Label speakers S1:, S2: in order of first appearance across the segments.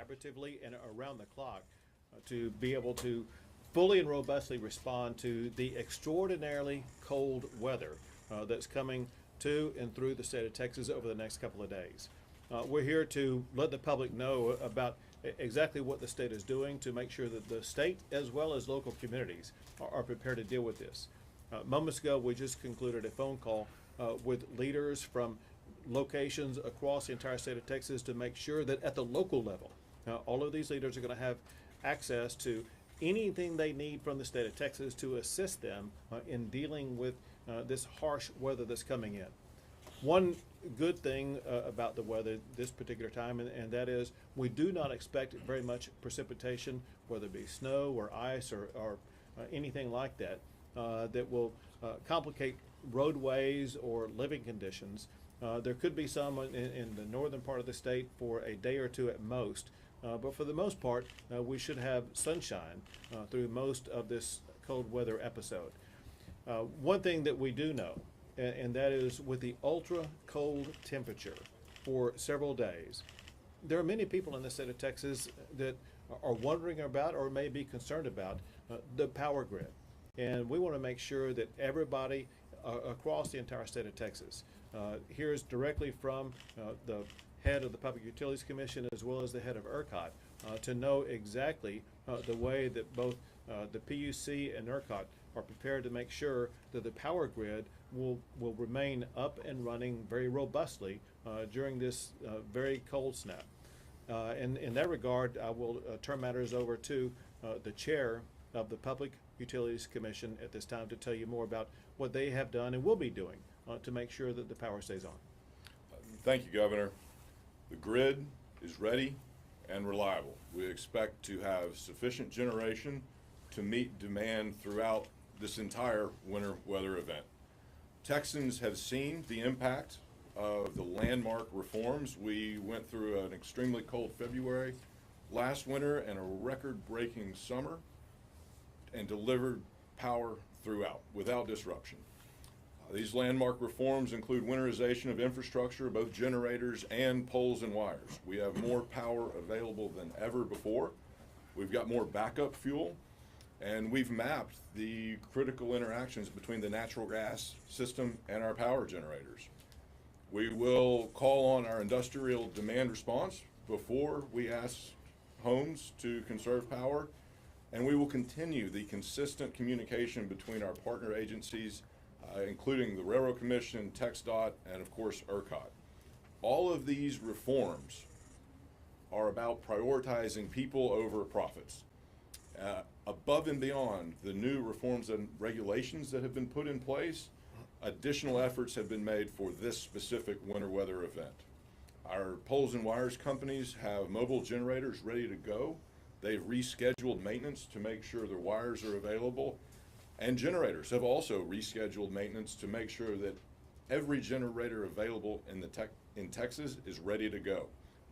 S1: collaboratively and around the clock to be able to fully and robustly respond to the extraordinarily cold weather that's coming to and through the state of Texas over the next couple of days. We're here to let the public know about exactly what the state is doing to make sure that the state as well as local communities are prepared to deal with this. Moments ago, we just concluded a phone call with leaders from locations across the entire state of Texas to make sure that at the local level, all of these leaders are going to have access to anything they need from the state of Texas to assist them in dealing with this harsh weather that's coming in. One good thing about the weather this particular time, and that is we do not expect very much precipitation, whether it be snow or ice or anything like that, that will complicate roadways or living conditions. There could be some in the northern part of the state for a day or two at most, but for the most part, we should have sunshine through most of this cold weather episode. One thing that we do know, and that is with the ultra cold temperature for several days, there are many people in the state of Texas that are wondering about or may be concerned about the power grid. And we want to make sure that everybody across the entire state of Texas hears directly from the head of the Public Utilities Commission as well as the head of Ercot to know exactly the way that both the PUC and Ercot are prepared to make sure that the power grid will remain up and running very robustly during this very cold snap. And in that regard, I will turn matters over to the chair of the Public Utilities Commission at this time to tell you more about what they have done and will be doing to make sure that the power stays on.
S2: Thank you, Governor. The grid is ready and reliable. We expect to have sufficient generation to meet demand throughout this entire winter weather event. Texans have seen the impact of the landmark reforms. We went through an extremely cold February last winter and a record-breaking summer and delivered power throughout without disruption. These landmark reforms include winterization of infrastructure, both generators and poles and wires. We have more power available than ever before. We've got more backup fuel, and we've mapped the critical interactions between the natural gas system and our power generators. We will call on our industrial demand response before we ask homes to conserve power, and we will continue the consistent communication between our partner agencies, including the Railroad Commission, TxDOT, and of course Ercot. All of these reforms are about prioritizing people over profits. Above and beyond the new reforms and regulations that have been put in place, additional efforts have been made for this specific winter weather event. Our poles and wires companies have mobile generators ready to go. They've rescheduled maintenance to make sure their wires are available. And generators have also rescheduled maintenance to make sure that every generator available in Texas is ready to go.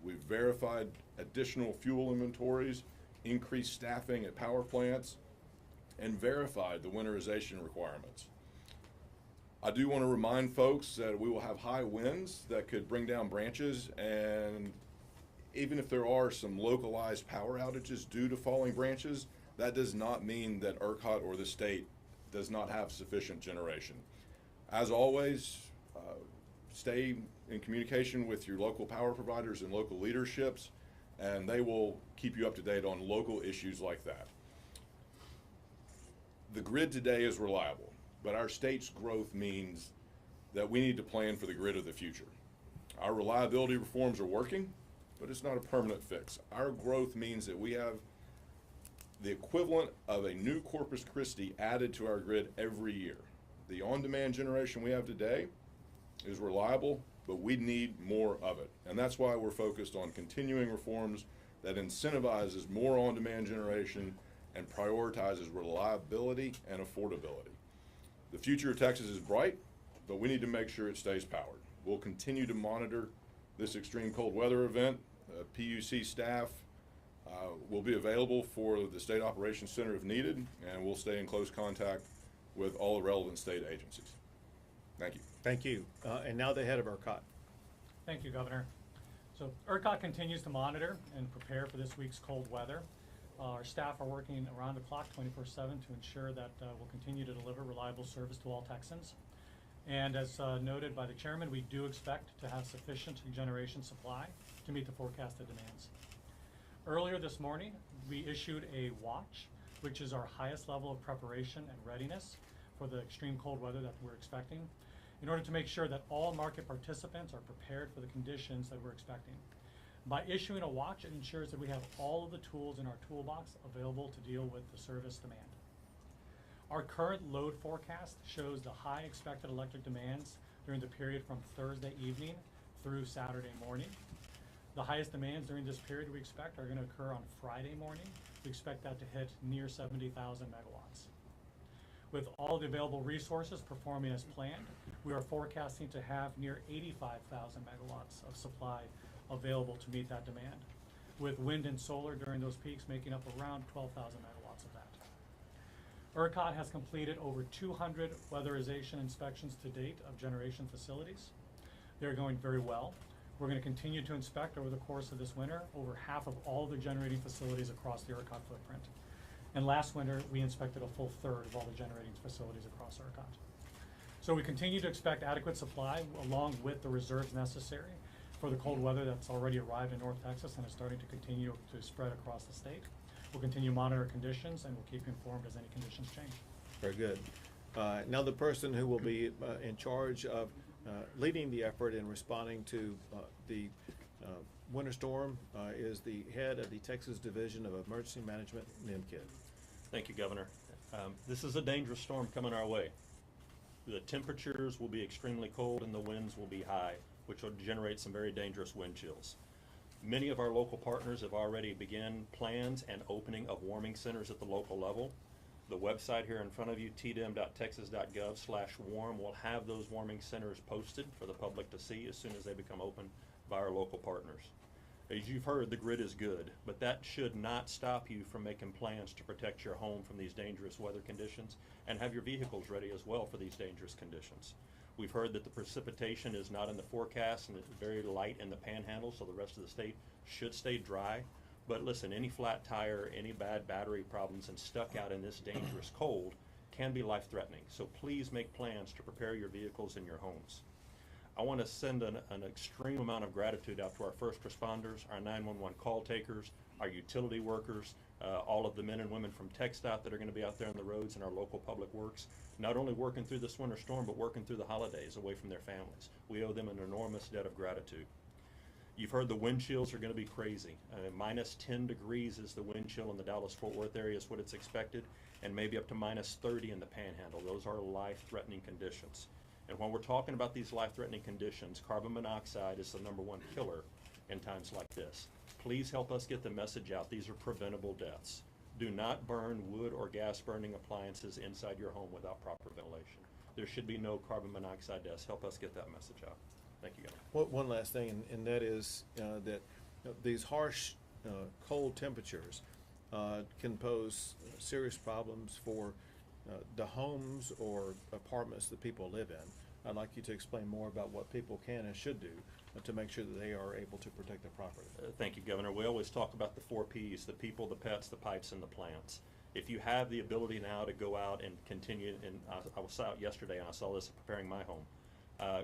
S2: We've verified additional fuel inventories, increased staffing at power plants, and verified the winterization requirements. I do want to remind folks that we will have high winds that could bring down branches, and even if there are some localized power outages due to falling branches, that does not mean that Ercot or the state does not have sufficient generation. As always, stay in communication with your local power providers and local leaderships, and they will keep you up to date on local issues like that. The grid today is reliable, but our state's growth means that we need to plan for the grid of the future. Our reliability reforms are working, but it's not a permanent fix. Our growth means that we have the equivalent of a new Corpus Christi added to our grid every year. The on-demand generation we have today is reliable, but we need more of it. And that's why we're focused on continuing reforms that incentivizes more on-demand generation and prioritizes reliability and affordability. The future of Texas is bright, but we need to make sure it stays powered. We'll continue to monitor this extreme cold weather event. PUC staff will be available for the State Operations Center if needed, and we'll stay in close contact with all the relevant state agencies. Thank you.
S1: Thank you. And now the head of Ercot.
S3: Thank you, Governor. So Ercot continues to monitor and prepare for this week's cold weather. Our staff are working around the clock 24/7 to ensure that we'll continue to deliver reliable service to all Texans. And as noted by the chairman, we do expect to have sufficient generation supply to meet the forecasted demands. Earlier this morning, we issued a watch, which is our highest level of preparation and readiness for the extreme cold weather that we're expecting, in order to make sure that all market participants are prepared for the conditions that we're expecting. By issuing a watch, it ensures that we have all of the tools in our toolbox available to deal with the service demand. Our current load forecast shows the high expected electric demands during the period from Thursday evening through Saturday morning. The highest demands during this period we expect are going to occur on Friday morning. We expect that to hit near 70,000 megawatts. With all the available resources performing as planned, we are forecasting to have near 85,000 megawatts of supply available to meet that demand, with wind and solar during those peaks making up around 12,000 megawatts of that. Ercot has completed over 200 weatherization inspections to date of generation facilities. They're going very well. We're going to continue to inspect over the course of this winter over half of all the generating facilities across the Ercot footprint. And last winter, we inspected a full third of all the generating facilities across Ercot. So we continue to expect adequate supply along with the reserves necessary for the cold weather that's already arrived in North Texas and is starting to continue to spread across the state. We'll continue to monitor conditions and we'll keep you informed as any conditions change.
S1: Very good. Now the person who will be in charge of leading the effort in responding to the winter storm is the head of the Texas Division of Emergency Management, NIMKID.
S4: Thank you, Governor. This is a dangerous storm coming our way. The temperatures will be extremely cold and the winds will be high, which will generate some very dangerous wind chills. Many of our local partners have already begun plans and opening of warming centers at the local level. The website here in front of you, tdem.texas.gov/warm, will have those warming centers posted for the public to see as soon as they become open by our local partners. As you've heard, the grid is good, but that should not stop you from making plans to protect your home from these dangerous weather conditions and have your vehicles ready as well for these dangerous conditions. We've heard that the precipitation is not in the forecast and it's very light in the panhandle, so the rest of the state should stay dry. But listen, any flat tire, any bad battery problems and stuck out in this dangerous cold can be life-threatening. So please make plans to prepare your vehicles and your homes. I want to send an extreme amount of gratitude out to our first responders, our 911 call takers, our utility workers, all of the men and women from TxDOT that are going to be out there on the roads and our local public works, not only working through this winter storm, but working through the holidays away from their families. We owe them an enormous debt of gratitude. You've heard the wind chills are going to be crazy. Minus 10 degrees is the wind chill in the Dallas-Fort Worth area is what it's expected, and maybe up to minus 30 in the Panhandle. Those are life-threatening conditions. And when we're talking about these life-threatening conditions, carbon monoxide is the #1 killer in times like this. Please help us get the message out. These are preventable deaths. Do not burn wood or gas burning appliances inside your home without proper ventilation. There should be no carbon monoxide deaths. Help us get that message out. Thank you, Governor.
S1: One last thing, and that is that these harsh, cold temperatures can pose serious problems for the homes or apartments that people live in. I'd like you to explain more about what people can and should do to make sure that they are able to protect their property.
S4: Thank you, Governor. We always talk about the 4 Ps, the people, the pets, the pipes, and the plants. If you have the ability now to go out and continue, and I was out yesterday and I saw this preparing my home,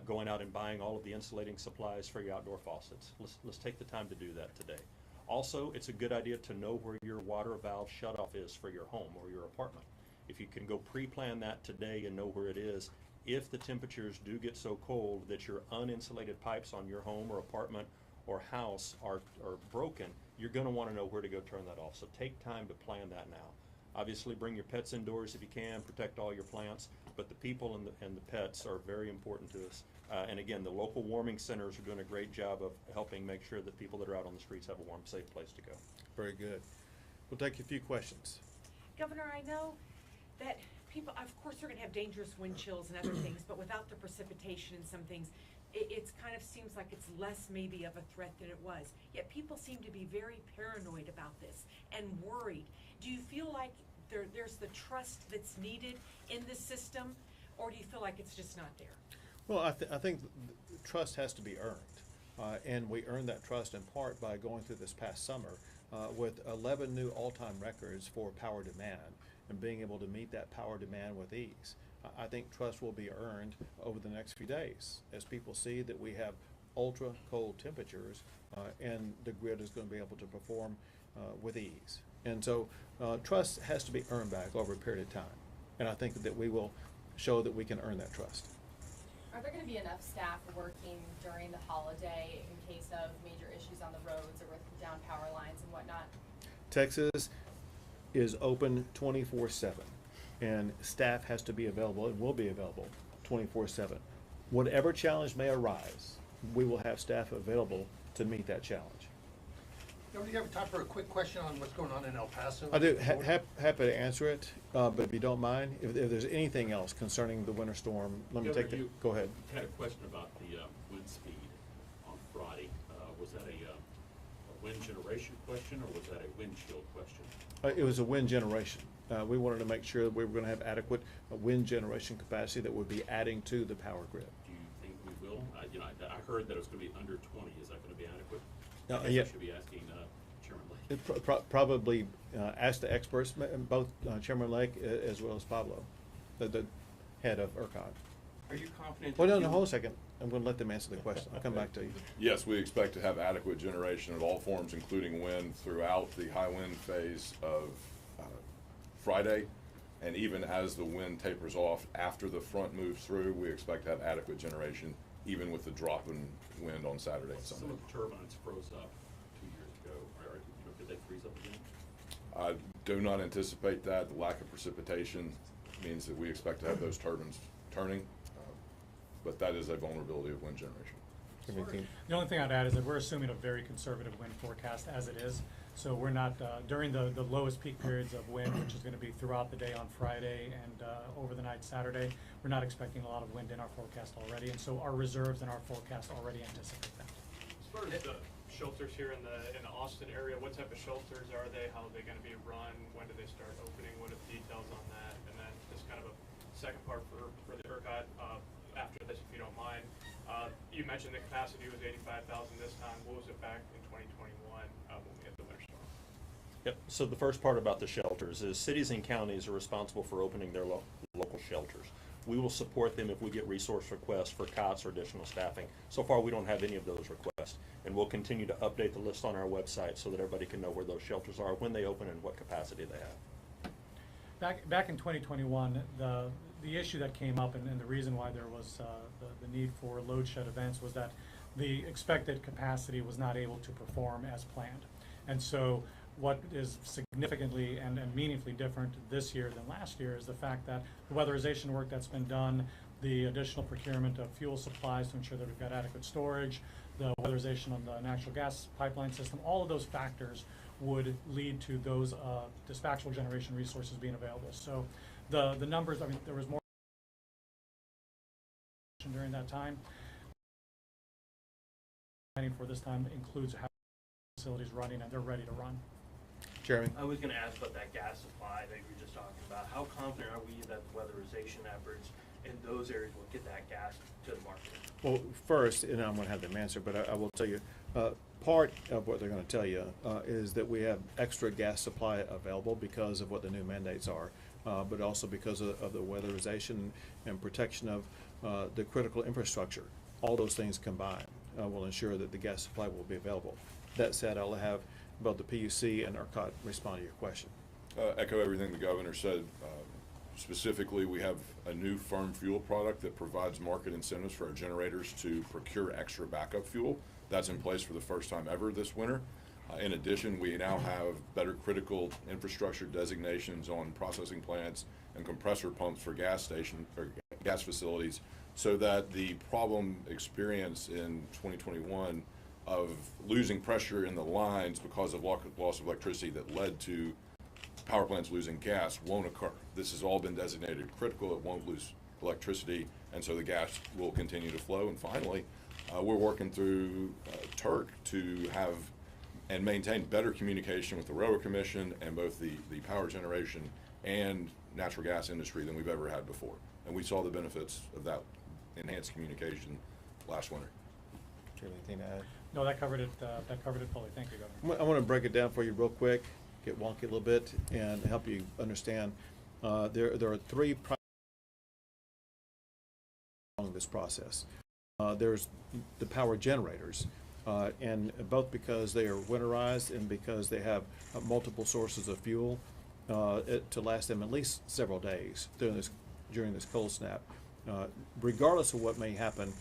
S4: going out and buying all of the insulating supplies for your outdoor faucets. Let's take the time to do that today. Also, it's a good idea to know where your water valve shutoff is for your home or your apartment. If you can go pre-plan that today and know where it is, if the temperatures do get so cold that your uninsulated pipes on your home or apartment or house are broken, you're going to want to know where to go turn that off. So take time to plan that now. Obviously, bring your pets indoors if you can, protect all your plants, but the people and the pets are very important to us. And again, the local warming centers are doing a great job of helping make sure that people that are out on the streets have a warm, safe place to go.
S1: Very good. We'll take a few questions.
S5: Governor, I know that people, of course, they're going to have dangerous wind chills and other things, but without the precipitation and some things, it kind of seems like it's less maybe of a threat than it was. Yet people seem to be very paranoid about this and worried. Do you feel like there's the trust that's needed in the system, or do you feel like it's just not there?
S1: Well, I think trust has to be earned. And we earned that trust in part by going through this past summer with 11 new all-time records for power demand and being able to meet that power demand with ease. I think trust will be earned over the next few days as people see that we have ultra cold temperatures and the grid is going to be able to perform with ease. And so trust has to be earned back over a period of time. And I think that we will show that we can earn that trust.
S6: Are there going to be enough staff working during the holiday in case of major issues on the roads or with down power lines and whatnot?
S1: Texas is open 24/7, and staff has to be available and will be available 24/7. Whatever challenge may arise, we will have staff available to meet that challenge.
S7: Do you have time for a quick question on what's going on in El Paso?
S1: I do, happy to answer it, but if you don't mind, if there's anything else concerning the winter storm, let me take the, go ahead.
S8: I had a question about the wind speed on Friday. Was that a wind generation question, or was that a wind chill question?
S1: It was a wind generation. We wanted to make sure that we were going to have adequate wind generation capacity that would be adding to the power grid.
S8: Do you think we will? I heard that it was going to be under 20. Is that going to be adequate?
S1: No,
S8: I guess
S1: yeah.
S8: I should be asking Chairman Lake.
S1: Probably ask the experts, both Chairman Lake as well as Pablo, the head of Ercot.
S9: Are you confident?
S1: Well, no, hold on a second. I'm going to let them answer the question. I'll come back to you.
S2: Yes, we expect to have adequate generation of all forms, including wind, throughout the high wind phase of Friday. And even as the wind tapers off after the front moves through, we expect to have adequate generation, even with the drop in wind on Saturday and Sunday.
S8: Some of the turbines froze up 2 years ago. Did they freeze up again?
S2: I do not anticipate that. The lack of precipitation means that we expect to have those turbines turning, but that is a vulnerability of wind generation.
S3: The only thing I'd add is that we're assuming a very conservative wind forecast as it is. So we're not, during the lowest peak periods of wind, which is going to be throughout the day on Friday and over the night Saturday, we're not expecting a lot of wind in our forecast already. And so our reserves in our forecast already anticipate that.
S10: As far as the shelters here in the Austin area, what type of shelters are they? How are they going to be run? When do they start opening? What are the details on that? And then just kind of a second part for the Ercot, after this, if you don't mind. You mentioned the capacity was 85,000 this time. What was it back in 2021 when we had the winter storm?
S4: Yep, so the first part about the shelters is cities and counties are responsible for opening their local shelters. We will support them if we get resource requests for cots or additional staffing. So far, we don't have any of those requests. And we'll continue to update the list on our website so that everybody can know where those shelters are, when they open, and what capacity they have.
S3: Back in 2021, the issue that came up and the reason why there was the need for load shed events was that the expected capacity was not able to perform as planned. And so what is significantly and meaningfully different this year than last year is the fact that the weatherization work that's been done, the additional procurement of fuel supplies to ensure that we've got adequate storage, the weatherization on the natural gas pipeline system, all of those factors would lead to those dispatchable generation resources being available. So the numbers, I mean, there was more during that time. Planning for this time includes how facilities running and they're ready to run.
S1: Jeremy?
S9: I was going to ask about that gas supply that you were just talking about. How confident are we that the weatherization efforts in those areas will get that gas to the market?
S1: Well, first, and I'm going to have them answer, but I will tell you, part of what they're going to tell you is that we have extra gas supply available because of what the new mandates are, but also because of the weatherization and protection of the critical infrastructure. All those things combined will ensure that the gas supply will be available. That said, I'll have both the PUC and Ercot respond to your question.
S2: Echo everything the governor said. Specifically, we have a new firm fuel product that provides market incentives for our generators to procure extra backup fuel. That's in place for the first time ever this winter. In addition, we now have better critical infrastructure designations on processing plants and compressor pumps for gas station or gas facilities, so that the problem experienced in 2021 of losing pressure in the lines because of loss of electricity that led to power plants losing gas won't occur. This has all been designated critical. It won't lose electricity, and so the gas will continue to flow. And finally, we're working through Turk to have and maintain better communication with the Railroad Commission and both the power generation and natural gas industry than we've ever had before. And we saw the benefits of that enhanced communication last winter.
S1: you have anything to add?
S3: No, that covered it fully. Thank you, Governor.
S1: I want to break it down for you real quick, get wonky a little bit, and help you understand. There are three along this process. There's the power generators, and both because they are winterized and because they have multiple sources of fuel to last them at least several days during this cold snap. Regardless of what may happen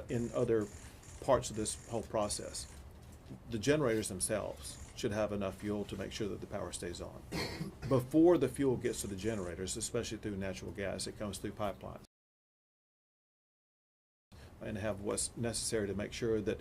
S1: in other parts of this whole process, the generators themselves should have enough fuel to make sure that the power stays on. Before the fuel gets to the generators, especially through natural gas, it comes through pipelines and have what's necessary to make sure that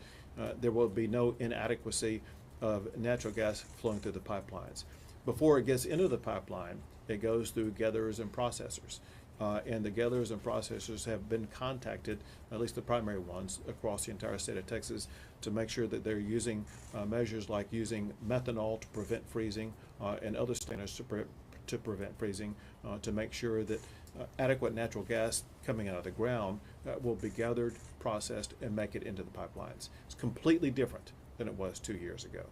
S1: there will be no inadequacy of natural gas flowing through the pipelines. Before it gets into the pipeline, it goes through gatherers and processors. And the gatherers and processors have been contacted, at least the primary ones, across the entire state of Texas to make sure that they're using measures like using methanol to prevent freezing and other standards to prevent freezing to make sure that adequate natural gas coming out of the ground will be gathered, processed, and make it into the pipelines. It's completely different than it was 2 years ago.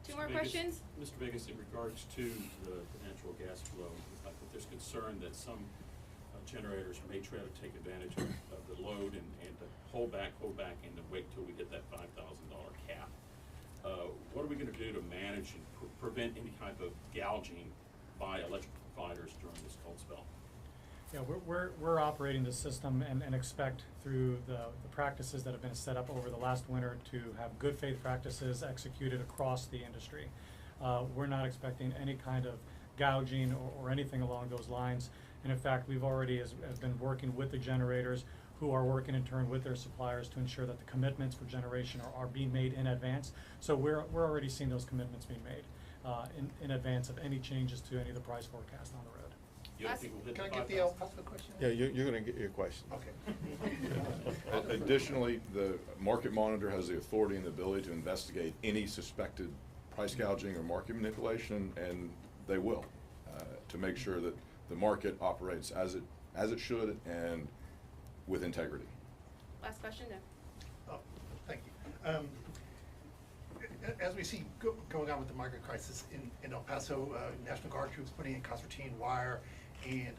S6: Two more questions?
S8: Mr. Vegas, in regards to the natural gas flow, I think there's concern that some generators may try to take advantage of the load and to hold back and to wait till we hit that $5,000 cap. What are we going to do to manage and prevent any type of gouging by electric providers during this cold spell?
S3: Yeah, we're operating the system and expect through the practices that have been set up over the last winter to have good faith practices executed across the industry. We're not expecting any kind of gouging or anything along those lines. And in fact, we've already have been working with the generators who are working in turn with their suppliers to ensure that the commitments for generation are being made in advance. So we're already seeing those commitments being made in advance of any changes to any of the price forecast on the road.
S8: You don't think we'll hit
S7: Can I
S8: the
S7: get the
S8: 5,000?
S7: El Paso question?
S1: Yeah, you're going to get your question.
S7: Okay.
S2: Additionally, the market monitor has the authority and the ability to investigate any suspected price gouging or market manipulation, and they will, to make sure that the market operates as it should and with integrity.
S6: Last question, Nick.
S7: Oh, thank you. As we see going on with the market crisis in El Paso, National Guard troops putting in concertina wire and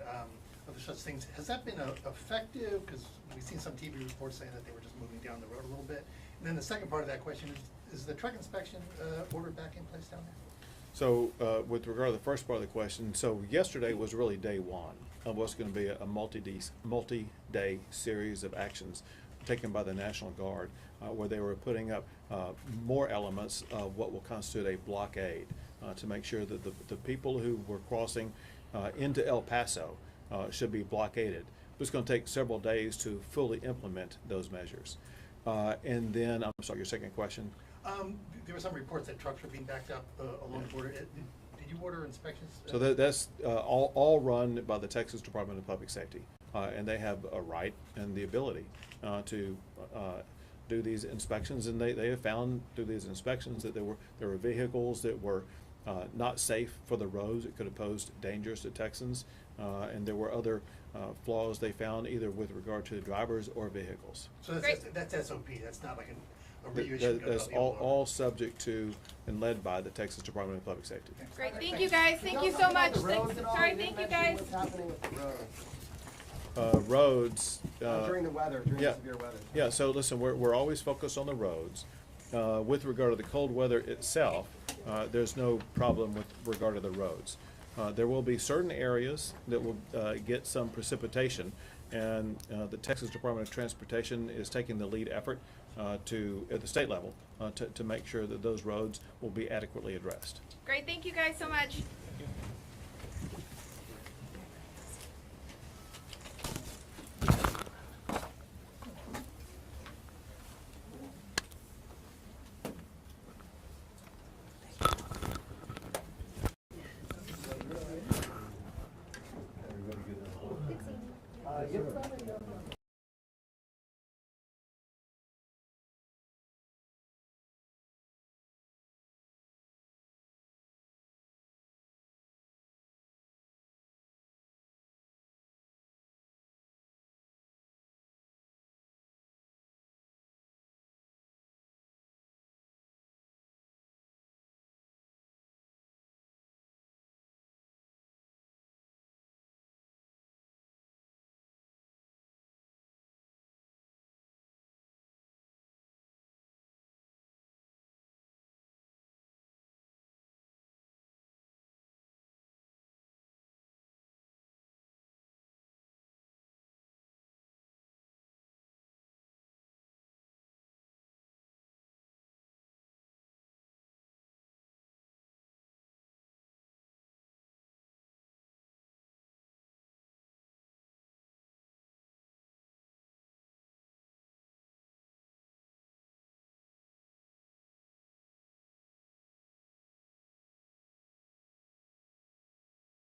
S7: other such things, has that been effective? Because we've seen some TV reports saying that they were just moving down the road a little bit. And then the second part of that question is the truck inspection order back in place down there?
S1: So with regard to the first part of the question, so yesterday was really day one of what's going to be a multi-day series of actions taken by the National Guard where they were putting up more elements of what will constitute a blockade to make sure that the people who were crossing into El Paso should be blockaded. It's going to take several days to fully implement those measures. And then, I'm sorry, your second question?
S7: There were some reports that trucks were being backed up along the border. Did you order inspections?
S1: So that's all run by the Texas Department of Public Safety, and they have a right and the ability to do these inspections. And they have found through these inspections that there were vehicles that were not safe for the roads. It could have posed dangers to Texans, and there were other flaws they found either with regard to the drivers or vehicles.
S7: So that's SOP. That's not like a reissue.
S1: That's all subject to and led by the Texas Department of Public Safety.
S6: Great, thank you guys, thank you so much. Thanks. Sorry, thank you guys.
S11: What's happening with the roads?
S1: Roads.
S11: During the weather, during
S1: yeah,
S11: severe weather.
S1: Yeah, so listen, we're always focused on the roads. With regard to the cold weather itself, there's no problem with regard to the roads. There will be certain areas that will get some precipitation, and the Texas Department of Transportation is taking the lead effort at the state level to make sure that those roads will be adequately addressed.
S6: Great, thank you guys so much.